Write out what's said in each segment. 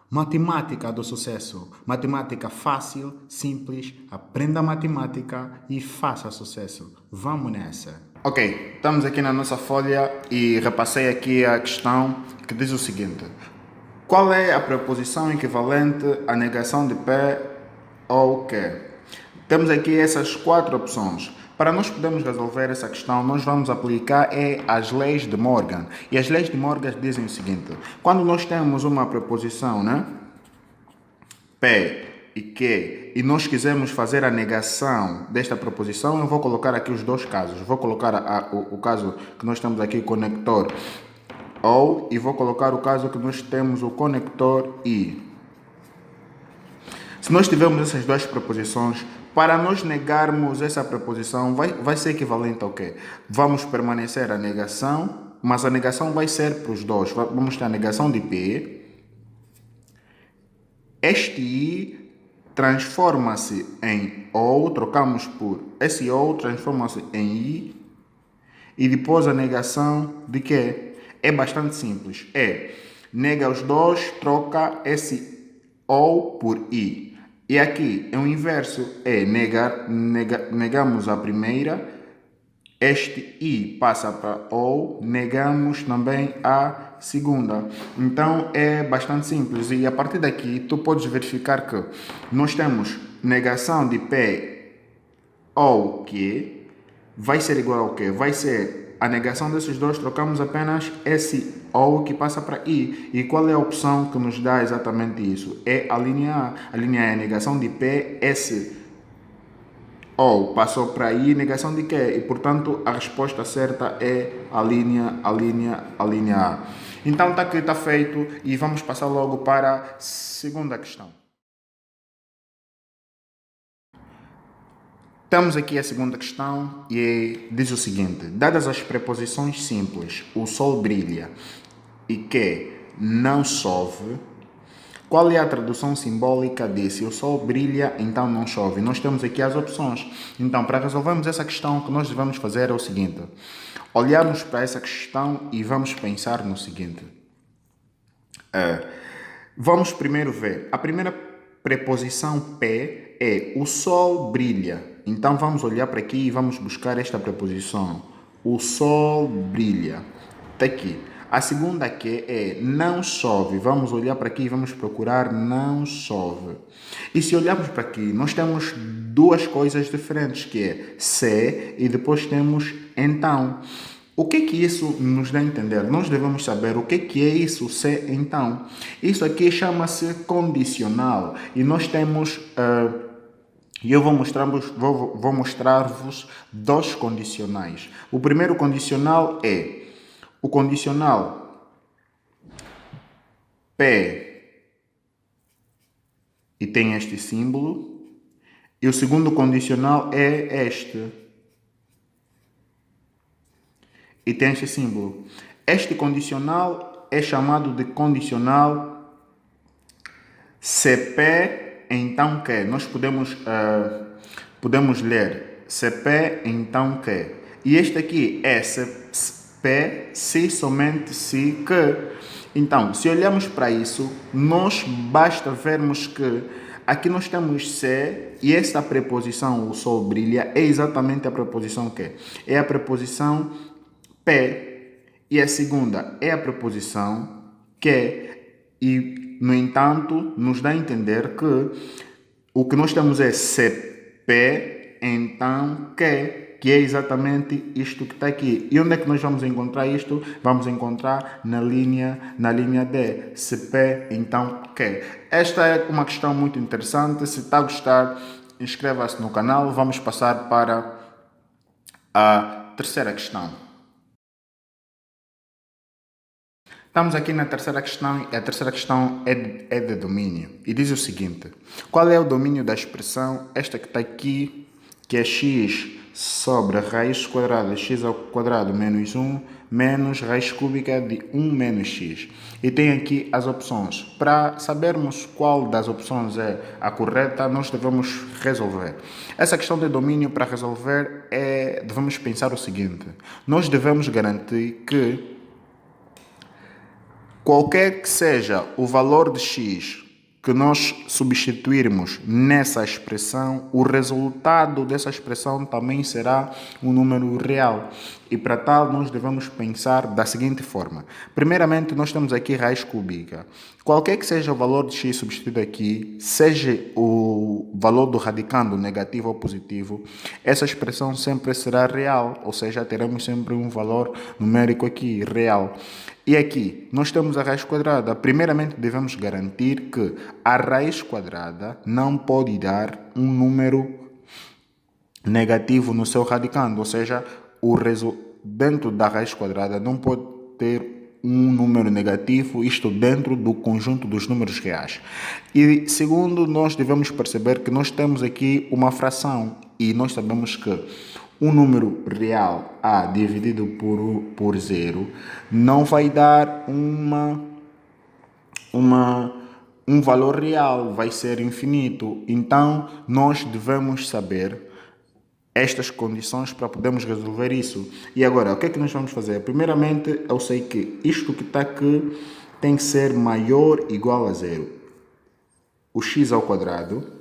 Matemática do sucesso. Matemática fácil, simples. Aprenda matemática e faça sucesso. Vamos nessa. Ok, estamos aqui na nossa folha e repassei aqui a questão que diz o seguinte. Qual é a preposição equivalente à negação de P ou Q? Temos aqui essas quatro opções. Para nós podermos resolver essa questão, nós vamos aplicar as leis de Morgan. E as leis de Morgan dizem o seguinte. Quando nós temos uma preposição, né? P e Q, e nós quisermos fazer a negação desta preposição, eu vou colocar aqui os dois casos. Vou colocar o caso que nós temos aqui, conector OU, e vou colocar o caso que nós temos o conector I. Se nós tivermos essas duas preposições, para nós negarmos essa preposição, vai ser equivalente ao quê? Vamos permanecer a negação, mas a negação vai ser para os dois. Vamos ter a negação de P. Este I transforma-se em OU, trocamos por esse OU, transforma-se em I. E depois a negação de quê? É bastante simples. Nega os dois, troca esse OU por I. E aqui é o inverso, negamos a primeira, este I passa para OU, negamos também a segunda. Então é bastante simples e a partir daqui tu podes verificar que nós temos negação de P ou Q, vai ser igual ao quê? Vai ser a negação desses dois, trocamos apenas esse OU que passa para I. E qual é a opção que nos dá exatamente isso? É a linha A. A linha A é a negação de P, esse OU passou para I, negação de Q. E, portanto, a resposta certa é a linha A. Então, está aqui, está feito. E vamos passar logo para a segunda questão. Temos aqui a segunda questão e diz o seguinte. Dadas as preposições simples, o sol brilha e que não chove, qual é a tradução simbólica de se o sol brilha, então não chove? Nós temos aqui as opções. Então, para resolvermos essa questão, o que nós devemos fazer é o seguinte. Olharmos para essa questão e vamos pensar no seguinte. Vamos primeiro ver. A primeira preposição P é o sol brilha. Então, vamos olhar para aqui e vamos buscar esta preposição. O sol brilha. Está aqui. A segunda que é não chove. Vamos olhar para aqui e vamos procurar não chove. E se olharmos para aqui, nós temos duas coisas diferentes, que é se e depois temos então. O que isso nos dá a entender? Nós devemos saber o que é isso, se então. Isso aqui chama-se condicional. E nós temos... E eu vou mostrar-vos dois condicionais. O primeiro condicional é o condicional P e tem este símbolo. E o segundo condicional é este. E tem este símbolo. Este condicional é chamado de condicional CP então que. Nós podemos ler CP então que. E este aqui é CP se somente se que. Então, se olharmos para isso, nós basta vermos que aqui nós temos se e esta preposição, o sol brilha, é exatamente a preposição que. É a preposição P. E a segunda é a preposição que. E no entanto, nos dá a entender que o que nós temos é CP, então que é exatamente isto que está aqui. E onde é que nós vamos encontrar isto? Vamos encontrar na linha D. CP, então que. Esta é uma questão muito interessante. Se está a gostar, inscreva-se no canal. Vamos passar para a terceira questão. Estamos aqui na terceira questão e a terceira questão é de domínio. E diz o seguinte. Qual é o domínio da expressão, esta que está aqui, que é x sobre a raiz quadrada de x ao quadrado menos 1 menos raiz cúbica de 1 menos x. E tem aqui as opções. Para sabermos qual das opções é a correta, nós devemos resolver. Essa questão de domínio, para resolver, devemos pensar o seguinte. Nós devemos garantir que Qualquer que seja o valor de x que nós substituirmos nessa expressão, o resultado dessa expressão também será um número real. E para tal, nós devemos pensar da seguinte forma. Primeiramente, nós temos aqui raiz cúbica. Qualquer que seja o valor de x substituído aqui, seja o valor do radicando negativo ou positivo, essa expressão sempre será real, ou seja, teremos sempre um valor numérico aqui, real. E aqui, nós temos a raiz quadrada. Primeiramente, devemos garantir que a raiz quadrada não pode dar um número negativo no seu radicando, ou seja, dentro da raiz quadrada não pode ter um número negativo, isto dentro do conjunto dos números reais. E segundo, nós devemos perceber que nós temos aqui uma fração e nós sabemos que um número real A dividido por 0 não vai dar um valor real, vai ser infinito. Então, nós devemos saber estas condições para podermos resolver isso. E agora, o que é que nós vamos fazer? Primeiramente, eu sei que isto que está aqui tem que ser maior ou igual a 0. O x ao quadrado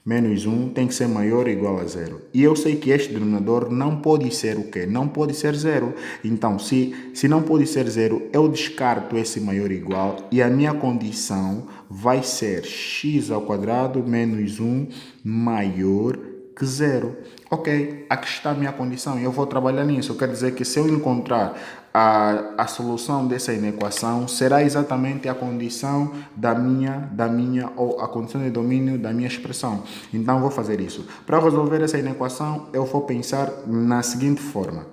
menos 1 tem que ser maior ou igual a 0. E eu sei que este denominador não pode ser o quê? Não pode ser 0. Então, se não pode ser 0, eu descarto esse maior ou igual e a minha condição vai ser x ao quadrado menos 1 maior que 0. Ok, aqui está a minha condição e eu vou trabalhar nisso. Quer dizer que se eu encontrar a solução dessa inequação, será exatamente a condição da minha ou a condição de domínio da minha expressão. Então, vou fazer isso. Para resolver essa inequação, eu vou pensar na seguinte forma.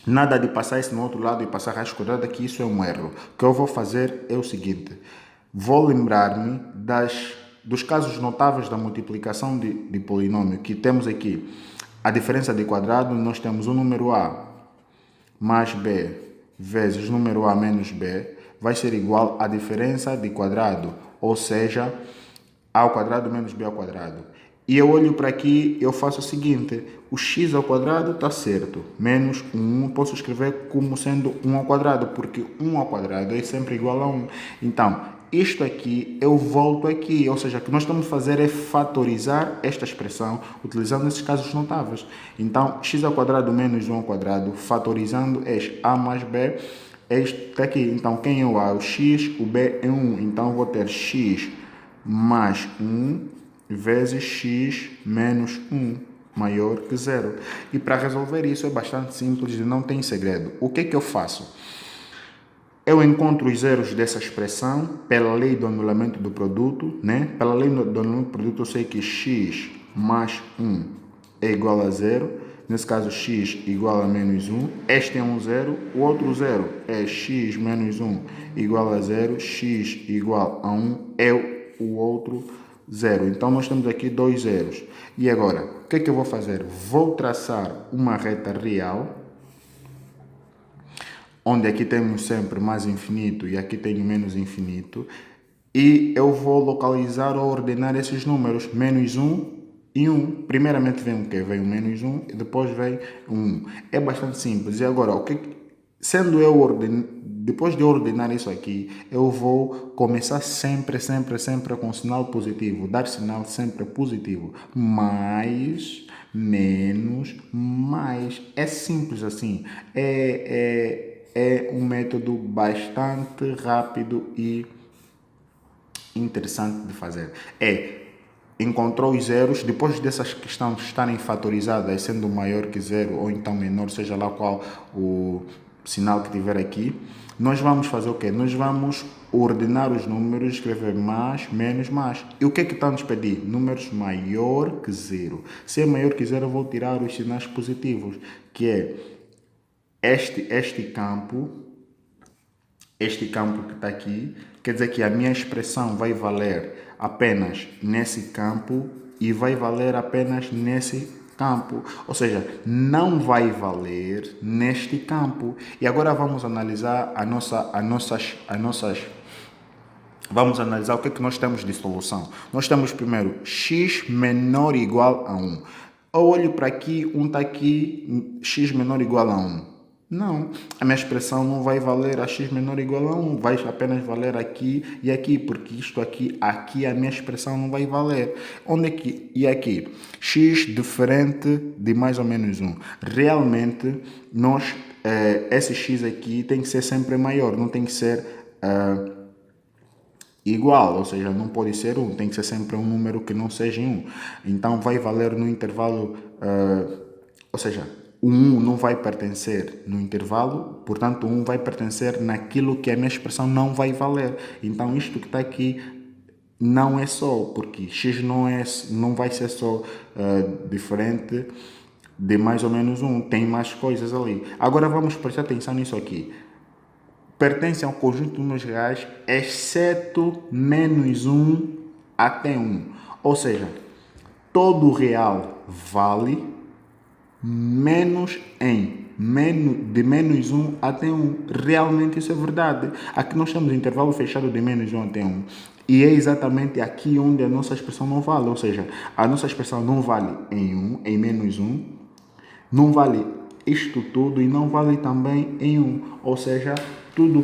Nada de passar isso no outro lado e passar raiz quadrada, que isso é um erro. O que eu vou fazer é o seguinte. Vou lembrar-me dos casos notáveis da multiplicação de polinômio, que temos aqui a diferença de quadrado, nós temos o número a mais b vezes número a menos b, vai ser igual à diferença de quadrado, ou seja, a ao quadrado menos b ao quadrado. E eu olho para aqui, eu faço o seguinte, o x ao quadrado está certo, menos 1, posso escrever como sendo 1 ao quadrado, porque 1 ao quadrado é sempre igual a 1. Então, isto aqui, eu volto aqui, ou seja, o que nós estamos a fazer é fatorizar esta expressão, utilizando esses casos notáveis. Então, x ao quadrado menos 1 ao quadrado, fatorizando este a mais b, este está aqui. Então, quem é o a? O x, o b é 1. Então, vou ter x mais 1 vezes x menos 1, maior que 0. E para resolver isso é bastante simples e não tem segredo. O que é que eu faço? Eu encontro os zeros dessa expressão pela lei do anulamento do produto, né? Pela lei do anulamento do produto eu sei que x mais 1 é igual a 0. Nesse caso, x igual a menos 1. Este é um 0. O outro 0 é x menos 1 igual a 0. X igual a 1 é o outro 0. Então, nós temos aqui dois zeros. E agora, o que é que eu vou fazer? Vou traçar uma reta real, onde aqui temos sempre mais infinito e aqui tenho menos infinito. E eu vou localizar ou ordenar esses números, menos 1 e 1. Primeiramente vem o quê? Vem o menos 1 e depois vem o 1. É bastante simples. E agora, depois de ordenar isso aqui, eu vou começar sempre com sinal positivo. Dar sinal sempre positivo. Mais, menos, mais. É simples assim. É um método bastante rápido e interessante de fazer. Encontrou os zeros, depois dessas questões estarem fatorizadas, sendo maior que 0 ou então menor, seja lá qual o sinal que tiver aqui, nós vamos fazer o quê? Nós vamos ordenar os números, escrever mais, menos, mais. E o que é que está nos pedir? Números maior que 0. Se é maior que 0, eu vou tirar os sinais positivos, que é este campo que está aqui, quer dizer que a minha expressão vai valer apenas nesse campo e vai valer apenas nesse campo, ou seja, não vai valer neste campo. E agora vamos analisar vamos analisar o que é que nós temos de solução. Nós temos primeiro x menor ou igual a 1. Eu olho para aqui, está aqui, x menor ou igual a 1. Não, a minha expressão não vai valer a x menor ou igual a 1, vai apenas valer aqui e aqui, porque isto aqui a minha expressão não vai valer. Onde é que, e aqui? X diferente de mais ou menos 1. Realmente, esse x aqui tem que ser sempre maior, não tem que ser igual, ou seja, não pode ser 1, tem que ser sempre um número que não seja 1. Então vai valer no intervalo, ou seja, o 1 não vai pertencer no intervalo, portanto o 1 vai pertencer naquilo que a minha expressão não vai valer. Então isto que está aqui não é só, porque x não vai ser só diferente de mais ou menos 1, tem mais coisas ali. Agora vamos prestar atenção nisso aqui. Pertence ao conjunto de números reais, exceto menos 1 até 1. Ou seja, todo real vale menos em de menos 1 até 1. Realmente isso é verdade. Aqui nós temos um intervalo fechado de menos 1 até 1. E é exatamente aqui onde a nossa expressão não vale. Ou seja, a nossa expressão não vale em 1, em menos 1. Não vale isto tudo e não vale também em 1. Ou seja, tudo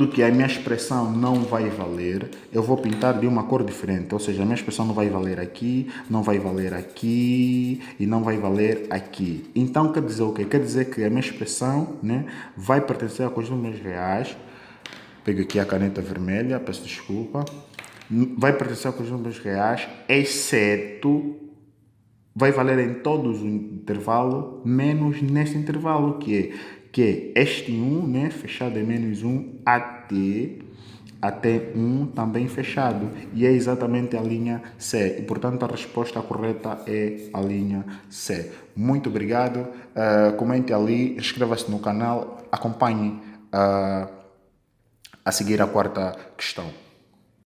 que a minha expressão não vai valer, eu vou pintar de uma cor diferente. Ou seja, a minha expressão não vai valer aqui, não vai valer aqui e não vai valer aqui. Então, quer dizer o quê? Quer dizer que a minha expressão, né, vai pertencer a conjunto de números reais. Pego aqui a caneta vermelha, peço desculpa. Vai pertencer a conjunto de números reais, exceto... vai valer em todos os intervalos, menos neste intervalo, que é este 1, né, fechado em menos 1, até 1 também fechado. E é exatamente a linha C. E, portanto, a resposta correta é a linha C. Muito obrigado. Comente ali, inscreva-se no canal, acompanhe a seguir a quarta questão.